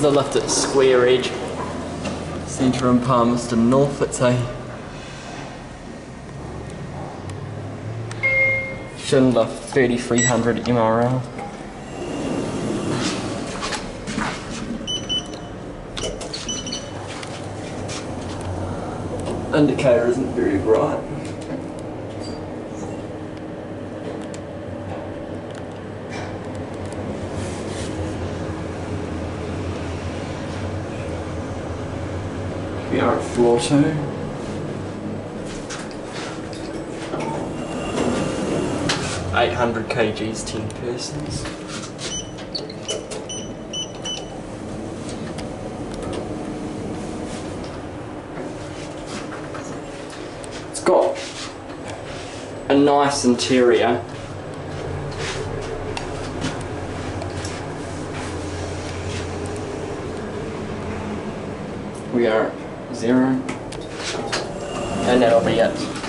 is the lift at Square Edge Centre in Palmerston North. It's a Schindler 3300 MRL. Indicator isn't very bright. We are at floor 2. $800 kgs, 10 persons. It's got a nice interior. We are at 0, and that'll be it.